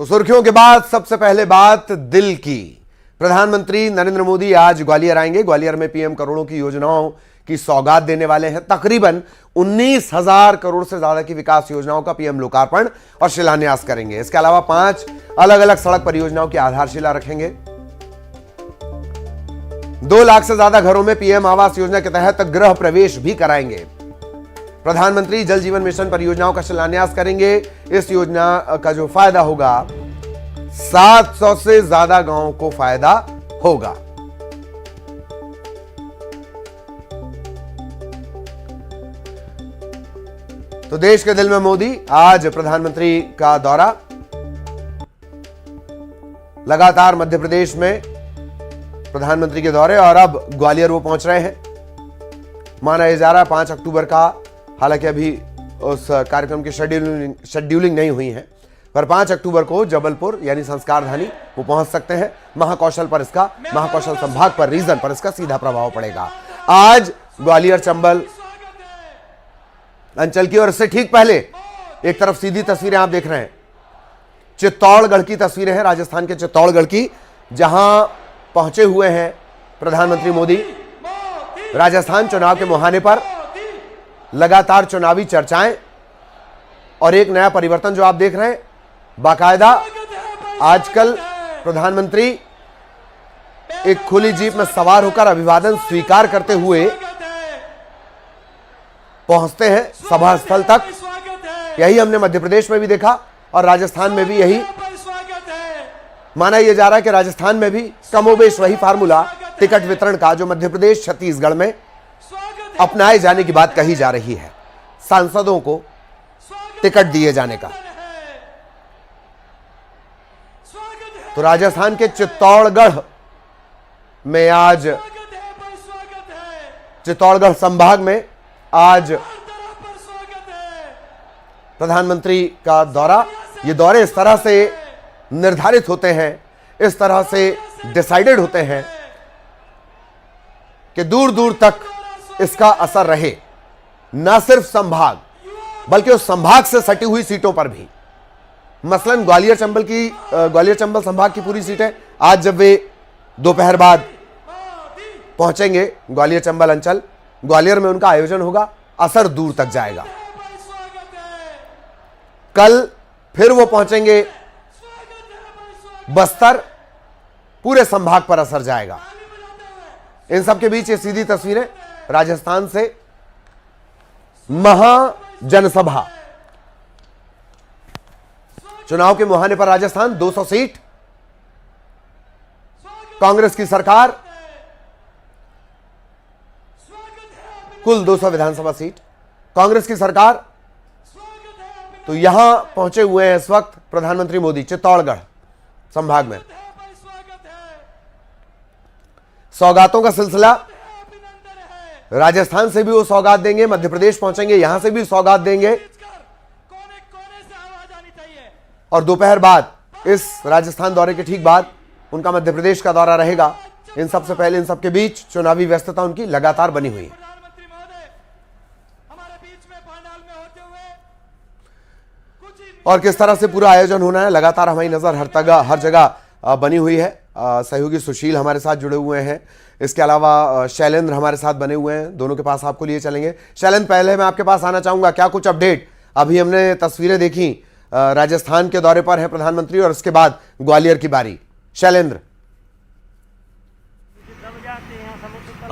तो सुर्खियों के बाद सबसे पहले बात दिल की। प्रधानमंत्री नरेंद्र मोदी आज ग्वालियर आएंगे। ग्वालियर में पीएम करोड़ों की योजनाओं की सौगात देने वाले हैं। तकरीबन 19,000 करोड़ से ज्यादा की विकास योजनाओं का पीएम लोकार्पण और शिलान्यास करेंगे। इसके अलावा 5 अलग अलग सड़क परियोजनाओं की आधारशिला रखेंगे। 2 लाख से ज्यादा घरों में पीएम आवास योजना के तहत गृह प्रवेश भी कराएंगे। प्रधानमंत्री जल जीवन मिशन परियोजनाओं का शिलान्यास करेंगे। इस योजना का जो फायदा होगा 700 से ज्यादा गांवों को फायदा होगा। तो देश के दिल में मोदी, आज प्रधानमंत्री का दौरा। लगातार मध्य प्रदेश में प्रधानमंत्री के दौरे और अब ग्वालियर वो पहुंच रहे हैं। माना यह जा रहा 5 अक्टूबर का, हालांकि अभी उस कार्यक्रम की शेड्यूलिंग नहीं हुई है, पर 5 अक्टूबर को जबलपुर यानी संस्कारधानी वो पहुंच सकते हैं। महाकौशल संभाग पर, रीजन पर इसका सीधा प्रभाव पड़ेगा। आज ग्वालियर चंबल अंचल की, और इससे ठीक पहले एक तरफ सीधी तस्वीरें आप देख रहे हैं, चित्तौड़गढ़ की तस्वीरें हैं, राजस्थान के चित्तौड़गढ़ की, जहां पहुंचे हुए हैं प्रधानमंत्री मोदी। राजस्थान चुनाव के मुहाने पर लगातार चुनावी चर्चाएं और एक नया परिवर्तन जो आप देख रहे हैं, बाकायदा आजकल प्रधानमंत्री एक खुली जीप में सवार होकर अभिवादन स्वीकार करते हुए पहुंचते हैं सभा स्थल तक। यही हमने मध्य प्रदेश में भी देखा और राजस्थान में भी यही। माना यह जा रहा है कि राजस्थान में भी कमोबेश वही फार्मूला टिकट वितरण का जो मध्य प्रदेश छत्तीसगढ़ में अपनाए जाने की बात कही जा रही है, सांसदों को टिकट दिए जाने का। तो राजस्थान के चित्तौड़गढ़ में आज, चित्तौड़गढ़ संभाग में आज प्रधानमंत्री का दौरा। ये दौरे इस तरह से निर्धारित होते हैं, इस तरह से डिसाइडेड होते हैं कि दूर दूर तक इसका असर रहे, न सिर्फ संभाग बल्कि उस संभाग से सटी हुई सीटों पर भी। मसलन ग्वालियर चंबल संभाग की पूरी सीटें आज जब वे दोपहर बाद पहुंचेंगे ग्वालियर चंबल अंचल, ग्वालियर में उनका आयोजन होगा, असर दूर तक जाएगा। कल फिर वो पहुंचेंगे बस्तर, पूरे संभाग पर असर जाएगा। इन सब के बीच ये सीधी तस्वीरें राजस्थान से महाजनसभा, चुनाव के मुहाने पर राजस्थान 200 सीट, कांग्रेस की सरकार, कुल 200 विधानसभा सीट, कांग्रेस की सरकार। तो यहां पहुंचे हुए हैं इस वक्त प्रधानमंत्री मोदी चित्तौड़गढ़ संभाग में। सौगातों का सिलसिला, राजस्थान से भी वो सौगात देंगे, मध्य प्रदेश पहुंचेंगे, यहां से भी सौगात देंगे। और दोपहर बाद, इस राजस्थान दौरे के ठीक बाद उनका मध्य प्रदेश का दौरा रहेगा। इन सबसे पहले, इन सबके बीच चुनावी व्यस्तता उनकी लगातार बनी हुई है। और किस तरह से पूरा आयोजन होना है, लगातार हमारी नजर हर जगह बनी हुई है। सहयोगी सुशील हमारे साथ जुड़े हुए हैं, इसके अलावा शैलेंद्र हमारे साथ बने हुए हैं, दोनों के पास आपको लिए चलेंगे। शैलेंद्र, पहले मैं आपके पास आना चाहूंगा, क्या कुछ अपडेट? अभी हमने तस्वीरें देखी, राजस्थान के दौरे पर है प्रधानमंत्री और उसके बाद ग्वालियर की बारी। शैलेंद्र।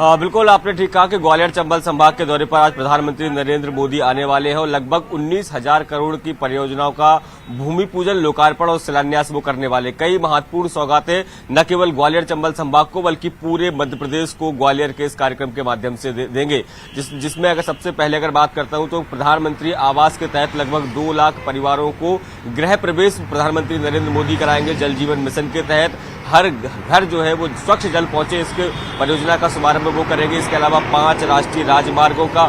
बिल्कुल आपने ठीक कहा कि ग्वालियर चंबल संभाग के दौरे पर आज प्रधानमंत्री नरेंद्र मोदी आने वाले हैं और लगभग 19,000 करोड़ की परियोजनाओं का भूमि पूजन, लोकार्पण और शिलान्यास वो करने वाले। कई महत्वपूर्ण सौगातें न केवल ग्वालियर चंबल संभाग को बल्कि पूरे मध्य प्रदेश को ग्वालियर के इस कार्यक्रम के माध्यम से देंगे, जिसमें अगर सबसे पहले अगर बात करता हूं तो प्रधानमंत्री आवास के तहत लगभग 2 लाख परिवारों को गृह प्रवेश प्रधानमंत्री नरेंद्र मोदी कराएंगे। जल जीवन मिशन के तहत हर घर जो है वो स्वच्छ जल पहुंचे, इसके परियोजना का शुभारंभ वो करेंगे। इसके अलावा 5 राष्ट्रीय राजमार्गों का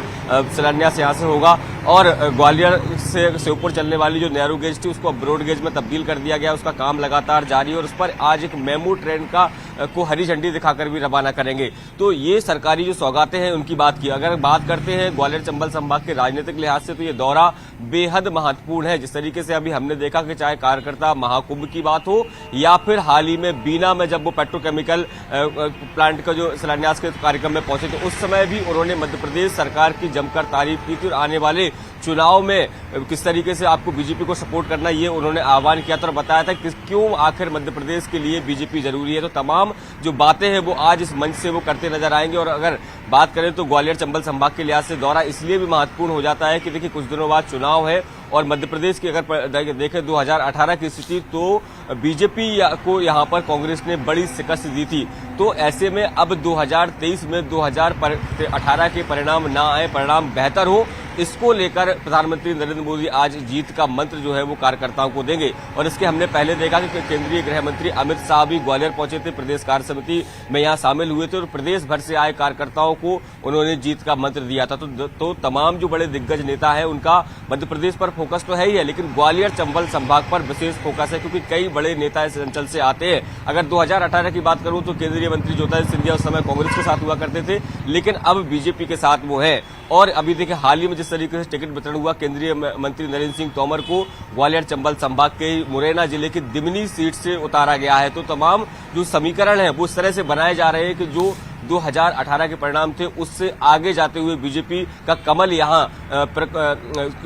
शिलान्यास यहां से होगा और ग्वालियर से ऊपर चलने वाली जो नैरो गेज थी उसको ब्रॉड गेज में तब्दील कर दिया गया। उसका काम लगातार जारी है और उस पर आज एक मेमू ट्रेन को हरी झंडी दिखाकर भी रवाना करेंगे। तो ये सरकारी जो सौगातें हैं उनकी बात की। अगर बात करते हैं ग्वालियर चंबल संभाग के राजनीतिक लिहाज से, तो ये दौरा बेहद महत्वपूर्ण है। जिस तरीके से अभी हमने देखा कि चाहे कार्यकर्ता महाकुंभ की बात हो या फिर हाल ही में बीना में जब वो पेट्रोकेमिकल प्लांट का जो शिलान्यास के कार्यक्रम में पहुंचे, तो उस समय भी उन्होंने मध्य प्रदेश सरकार की जमकर तारीफ की थी और आने वाले चुनाव में किस तरीके से आपको बीजेपी को सपोर्ट करना, ये उन्होंने आह्वान किया था और बताया था कि क्यों आखिर मध्य प्रदेश के लिए बीजेपी जरूरी है। तो तमाम जो बातें हैं वो आज इस मंच से वो करते नजर आएंगे। और अगर बात करें तो ग्वालियर चंबल संभाग के लिहाज से दौरा इसलिए भी महत्वपूर्ण हो जाता है कि देखिए कुछ दिनों बाद चुनाव है और मध्य प्रदेश की अगर देखें 2018 की स्थिति, तो बीजेपी को यहां पर कांग्रेस ने बड़ी शिकस्त दी थी। तो ऐसे में अब 2023 में 2018 के परिणाम ना आए, परिणाम बेहतर हो, इसको लेकर प्रधानमंत्री नरेंद्र मोदी आज जीत का मंत्र जो है वो कार्यकर्ताओं को देंगे। और इसके हमने पहले देखा कि केंद्रीय गृह मंत्री अमित शाह भी ग्वालियर पहुंचे थे, प्रदेश कार्य समिति में यहां शामिल हुए थे और प्रदेश भर से आए कार्यकर्ताओं को उन्होंने जीत का मंत्र दिया था। तो तमाम जो बड़े दिग्गज नेता है उनका मध्य प्रदेश पर फोकस तो है ही है, लेकिन ग्वालियर चंबल संभाग पर विशेष फोकस है क्योंकि कई बड़े नेता इस अंचल से आते हैं। अगर 2018 की बात करूं तो केंद्रीय मंत्री ज्योतिरादित्य सिंधिया उस समय कांग्रेस के साथ हुआ करते थे, लेकिन अब बीजेपी के साथ वो है। और अभी देखिए हाल ही में जिस तरीके से टिकट वितरण हुआ, केंद्रीय मंत्री नरेंद्र सिंह तोमर को ग्वालियर चंबल संभाग के मुरैना जिले की दिमनी सीट से उतारा गया है। तो तमाम जो समीकरण है वो इस तरह से बनाए जा रहे हैं कि जो 2018 के परिणाम थे उससे आगे जाते हुए बीजेपी का कमल यहां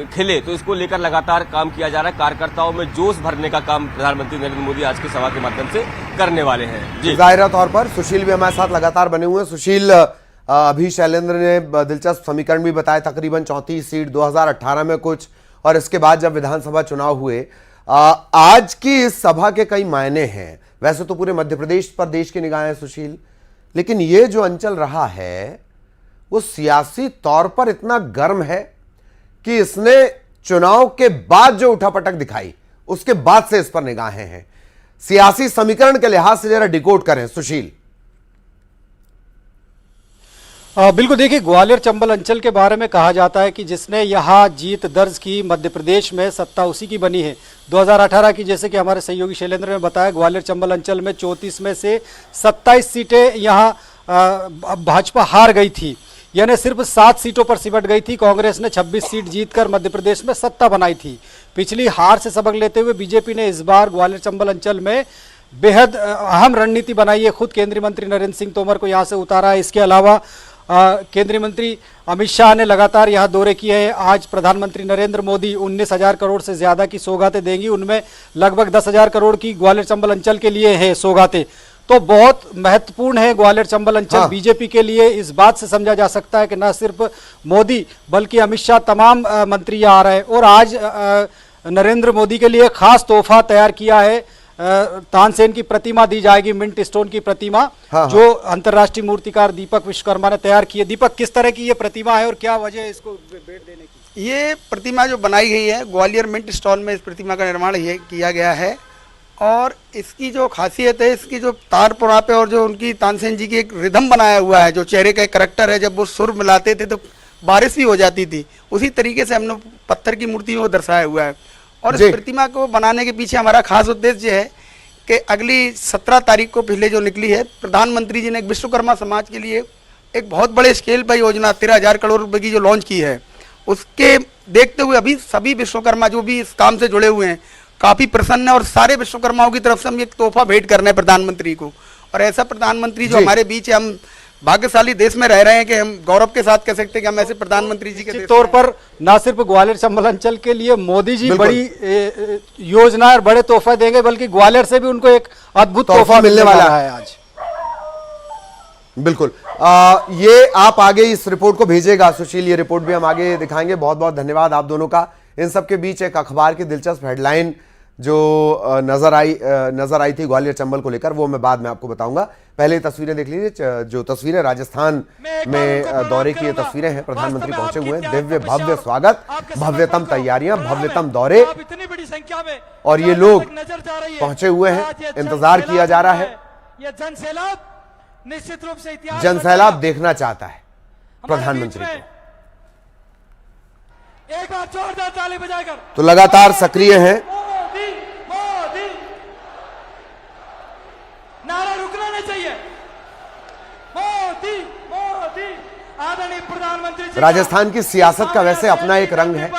खिले। तो इसको लेकर लगातार काम किया जा रहा है। कार्यकर्ताओं में जोश भरने का काम प्रधानमंत्री नरेंद्र मोदी आज की सभा के माध्यम से करने वाले हैं। जी, जाहिर तौर पर सुशील भी हमारे साथ लगातार बने हुए हैं। सुशील, अभी शैलेंद्र ने दिलचस्प समीकरण भी बताया, तकरीबन 34 सीट 2018 में कुछ, और इसके बाद जब विधानसभा चुनाव हुए, आज की इस सभा के कई मायने हैं। वैसे तो पूरे मध्य प्रदेश पर देश की निगाहें हैं सुशील, लेकिन ये जो अंचल रहा है वो सियासी तौर पर इतना गर्म है कि इसने चुनाव के बाद जो उठापटक दिखाई उसके बाद से इस पर निगाहें हैं। सियासी समीकरण के लिहाज से जरा डिकोड करें सुशील। बिल्कुल, देखिए ग्वालियर चंबल अंचल के बारे में कहा जाता है कि जिसने यहाँ जीत दर्ज की मध्य प्रदेश में सत्ता उसी की बनी है। 2018 की, जैसे कि हमारे सहयोगी शैलेंद्र ने बताया, ग्वालियर चंबल अंचल में 34 में से 27 सीटें यहाँ भाजपा हार गई थी, यानी सिर्फ 7 सीटों पर सिमट गई थी। कांग्रेस ने 26 सीट जीतकर मध्य प्रदेश में सत्ता बनाई थी। पिछली हार से सबक लेते हुए बीजेपी ने इस बार ग्वालियर चंबल अंचल में बेहद अहम रणनीति बनाई है। खुद केंद्रीय मंत्री नरेंद्र सिंह तोमर को यहाँ से उतारा है। इसके अलावा केंद्रीय मंत्री अमित शाह ने लगातार यहाँ दौरे किए हैं। आज प्रधानमंत्री नरेंद्र मोदी 19,000 करोड़ से ज्यादा की सौगातें देंगी, उनमें लगभग 10,000 करोड़ की ग्वालियर चंबल अंचल के लिए है सौगातें। तो बहुत महत्वपूर्ण है ग्वालियर चंबल अंचल बीजेपी के लिए। इस बात से समझा जा सकता है कि न सिर्फ मोदी बल्कि अमित शाह, तमाम मंत्री यहाँ आ रहे हैं। और आज नरेंद्र मोदी के लिए खास तोहफा तैयार किया है। तानसेन की प्रतिमा दी जाएगी, मिंट स्टोन की प्रतिमा, जो अंतर्राष्ट्रीय मूर्तिकार दीपक विश्वकर्मा ने तैयार की है। दीपक, किस तरह की ये प्रतिमा है और क्या वजह है इसको भेंट देने की? ये प्रतिमा जो बनाई गई है ग्वालियर मिंट स्टोन में, इस प्रतिमा का निर्माण ये किया गया है। और इसकी जो खासियत है, इसकी जो तार पुरापे और जो उनकी तानसेन जी की एक रिदम बनाया हुआ है, जो चेहरे का एक करैक्टर है, जब वो सुर मिलाते थे तो बारिश भी हो जाती थी, उसी तरीके से हमने पत्थर की मूर्ति में वो दर्शाया हुआ है। और इस प्रतिमा को बनाने के पीछे हमारा खास उद्देश्य है कि अगली 17 तारीख को पिछले जो निकली है, प्रधानमंत्री जी ने एक विश्वकर्मा समाज के लिए एक बहुत बड़े स्केल पर योजना 13,000 करोड़ रुपए की जो लॉन्च की है, उसके देखते हुए अभी सभी विश्वकर्मा जो भी इस काम से जुड़े हुए हैं काफ़ी प्रसन्न है। और सारे विश्वकर्माओं की तरफ से हम एक तोहफा भेंट करने हैं प्रधानमंत्री को। और ऐसा प्रधानमंत्री जो हमारे बीच है, हम भाग्यशाली देश में रह रहे हैं कि हम गौरव के साथ कह सकते हैं कि हम ऐसे प्रधानमंत्री जी के तौर पर न सिर्फ ग्वालियर चंबल अंचल के लिए मोदी जी बड़ी योजना और बड़े तोहफा देंगे, बल्कि ग्वालियर से भी उनको एक अद्भुत तोहफा मिलने वाला है आज। बिल्कुल, ये आप आगे इस रिपोर्ट को भेजेगा सुशील, ये रिपोर्ट भी हम आगे दिखाएंगे। बहुत बहुत धन्यवाद आप दोनों का। इन सब के बीच एक अखबार की दिलचस्प हेडलाइन जो नजर आई थी ग्वालियर चंबल को लेकर, वो मैं बाद में आपको बताऊंगा। पहले तस्वीरें देख लीजिए, जो तस्वीरें राजस्थान में दौरे की ये तस्वीरें हैं। प्रधानमंत्री पहुंचे हुए हैं, दिव्य भव्य स्वागत, भव्यतम तैयारियां, भव्यतम दौरे, इतनी बड़ी संख्या में और ये लोग पहुंचे हुए हैं। इंतजार किया जा रहा है। ये जनसैलाब निश्चित रूप से इतिहास जनसैलाब देखना चाहता है प्रधानमंत्री को। एक बार जोरदार ताली बजाकर तो लगातार सक्रिय हैं। मोदी मोदी नारा रुकना नहीं चाहिए। मोदी मोदी आदरणीय प्रधानमंत्री जी राजस्थान की सियासत का वैसे अपना एक रंग है,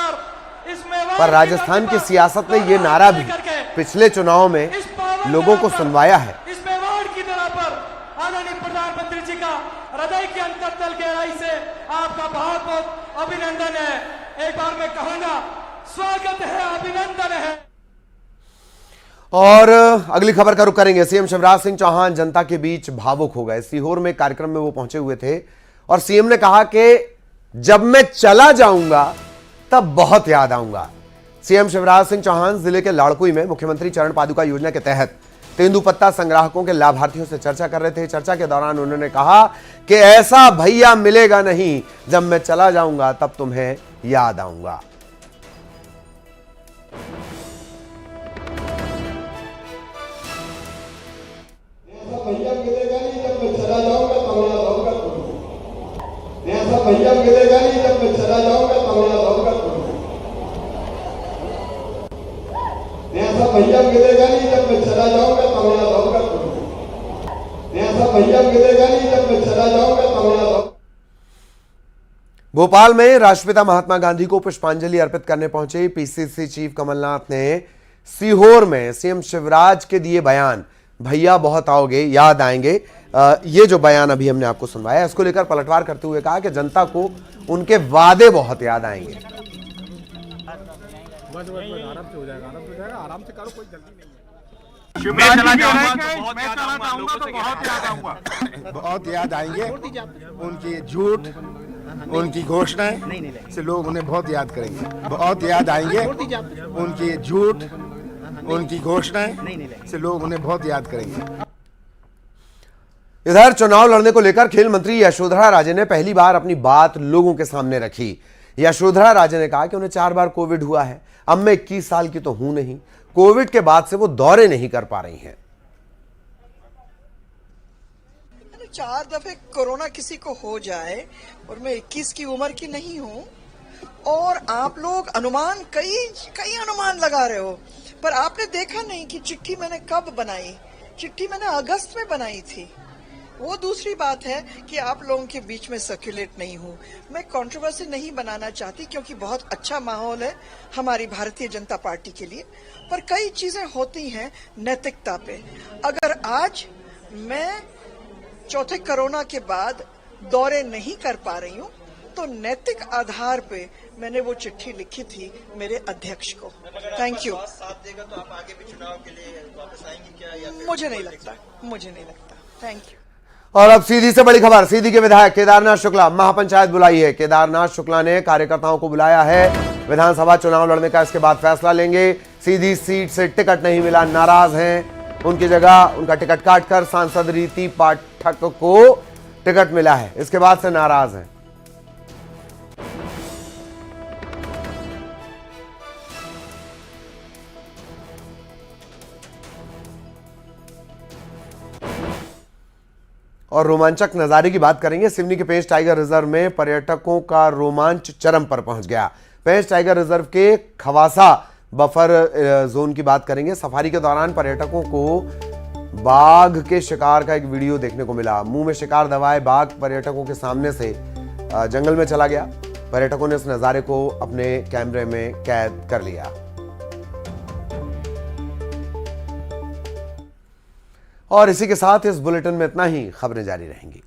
पर राजस्थान की सियासत ने ये नारा भी पिछले चुनाव में लोगों को सुनवाया है। इस मेवाड़ की तरह पर आदरणीय प्रधानमंत्री जी का हृदय के अंतरतल गहराई से आपका बहुत बहुत अभिनंदन है। एक बार मैं कहूंगा स्वागत है, अभिनंदन है। और अगली खबर का रुख करेंगे। सीएम शिवराज सिंह चौहान जनता के बीच भावुक हो गए। सीहोर में कार्यक्रम में वो पहुंचे हुए थे और सीएम ने कहा कि जब मैं चला जाऊंगा तब बहुत याद आऊंगा। सीएम शिवराज सिंह चौहान जिले के लाड़कुई में मुख्यमंत्री चरण पादुका योजना के तहत तेंदुपत्ता संग्राहकों के लाभार्थियों से चर्चा कर रहे थे। चर्चा के दौरान उन्होंने कहा कि ऐसा भैया मिलेगा नहीं, जब मैं चला जाऊंगा तब तुम्हें याद आऊंगा। भैया मिलेगा नहीं, जब मैं चला जाऊंगा तब याद आऊंगा तुम्हें। ऐसा भैया मिलेगा नहीं, जब मैं चला जाऊंगा तब याद आऊंगा तुम्हें। ऐसा भैया मिलेगा नहीं, जब मैं चला जाऊंगा तब याद आऊंगा तुम्हें। ऐसा भैया मिलेगा नहीं, जब मैं चला जाऊंगा तब याद आऊंगा। भोपाल में राष्ट्रपिता महात्मा गांधी को पुष्पांजलि अर्पित करने पहुंचे पीसीसी चीफ कमलनाथ ने सीहोर में सीएम शिवराज के दिए बयान भैया बहुत आओगे, याद आएंगे, ये जो बयान अभी हमने आपको सुनवाया, इसको लेकर पलटवार करते हुए कहा कि जनता को उनके वादे बहुत याद आएंगे। बहुत याद आएंगे। उनकी झूठ, उनकी घोषणाएं से लोग उन्हें बहुत याद करेंगे। बहुत याद आएंगे। उनकी झूठ, उनकी घोषणाएं से लोग उन्हें बहुत याद करेंगे। इधर चुनाव लड़ने को लेकर खेल मंत्री यशोधरा राजे ने पहली बार अपनी बात लोगों के सामने रखी। यशोधरा राजे ने कहा कि उन्हें 4 बार कोविड हुआ है। अब मैं 21 साल की तो हूं नहीं। कोविड के बाद से वो दौरे नहीं कर पा रही हैं। 4 दफे कोरोना किसी को हो जाए और मैं 21 की उम्र की नहीं हूं, और आप लोग अनुमान कई अनुमान लगा रहे हो, पर आपने देखा नहीं कि चिट्ठी मैंने कब बनाई। चिट्ठी मैंने अगस्त में बनाई थी। वो दूसरी बात है कि आप लोगों के बीच में सर्कुलेट नहीं हूं। मैं कंट्रोवर्सी नहीं बनाना चाहती क्योंकि बहुत अच्छा माहौल है हमारी भारतीय जनता पार्टी के लिए, पर कई चीजें होती हैं नैतिकता पे। अगर आज मैं चौथे कोरोना के बाद दौरे नहीं कर पा रही हूं, तो नैतिक आधार पे मैंने वो चिट्ठी लिखी थी मेरे अध्यक्ष को। Thank you. साथ देगा तो आप आगे भी चुनाव के लिए वापस आएंगे क्या, या मुझे नहीं लगता। Thank you. और अब सीधी से बड़ी खबर। सीधी के विधायक केदारनाथ शुक्ला महापंचायत बुलाई है। केदारनाथ शुक्ला ने कार्यकर्ताओं को बुलाया है। विधानसभा चुनाव लड़ने का इसके बाद फैसला लेंगे। सीधी सीट से टिकट नहीं मिला, नाराज हैं। उनकी जगह उनका टिकट काटकर सांसद रीति पाठक को टिकट मिला है। इसके बाद से नाराज हैं। और रोमांचक नजारे की बात करेंगे। सिवनी के पेंच टाइगर रिजर्व में पर्यटकों का रोमांच चरम पर पहुंच गया। पेंच टाइगर रिजर्व के खवासा बफर जोन की बात करेंगे। सफारी के दौरान पर्यटकों को बाघ के शिकार का एक वीडियो देखने को मिला। मुंह में शिकार दबाए बाघ पर्यटकों के सामने से जंगल में चला गया। पर्यटकों ने इस नजारे को अपने कैमरे में कैद कर लिया। और इसी के साथ इस बुलेटिन में इतना ही। खबरें जारी रहेंगी।